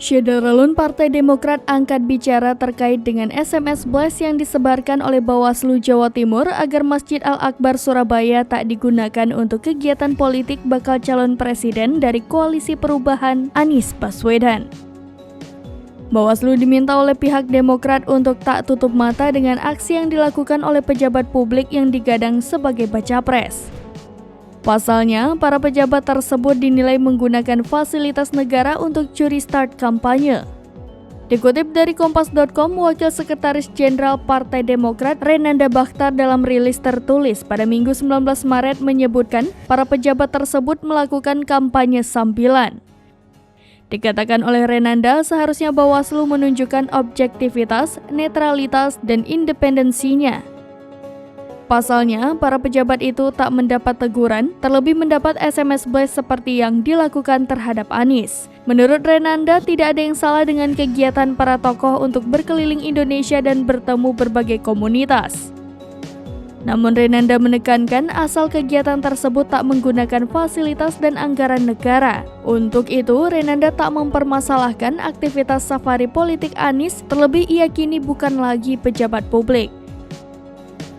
Syederalun Partai Demokrat angkat bicara terkait dengan SMS blast yang disebarkan oleh Bawaslu Jawa Timur agar Masjid Al-Akbar Surabaya tak digunakan untuk kegiatan politik bakal calon presiden dari Koalisi Perubahan Anies Baswedan. Bawaslu diminta oleh pihak Demokrat untuk tak tutup mata dengan aksi yang dilakukan oleh pejabat publik yang digadang sebagai baca pres. Pasalnya, para pejabat tersebut dinilai menggunakan fasilitas negara untuk curi start kampanye. Dikutip dari Kompas.com, Wakil Sekretaris Jenderal Partai Demokrat Renanda Bakhtar dalam rilis tertulis pada Minggu 19 Maret menyebutkan para pejabat tersebut melakukan kampanye sambilan. Dikatakan oleh Renanda, seharusnya Bawaslu menunjukkan objektivitas, netralitas, dan independensinya. Pasalnya, para pejabat itu tak mendapat teguran, terlebih mendapat SMS blast seperti yang dilakukan terhadap Anies. Menurut Renanda, tidak ada yang salah dengan kegiatan para tokoh untuk berkeliling Indonesia dan bertemu berbagai komunitas. Namun Renanda menekankan asal kegiatan tersebut tak menggunakan fasilitas dan anggaran negara. Untuk itu, Renanda tak mempermasalahkan aktivitas safari politik Anies, terlebih ia kini bukan lagi pejabat publik.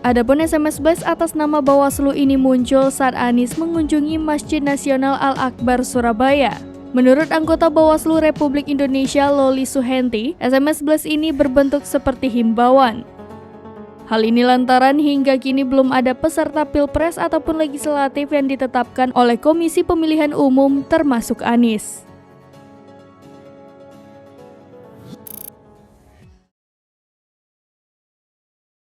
Adapun SMS blast atas nama Bawaslu ini muncul saat Anies mengunjungi Masjid Nasional Al-Akbar Surabaya. Menurut anggota Bawaslu Republik Indonesia Loli Suhenti, SMS blast ini berbentuk seperti himbauan. Hal ini lantaran hingga kini belum ada peserta Pilpres ataupun legislatif yang ditetapkan oleh Komisi Pemilihan Umum termasuk Anies.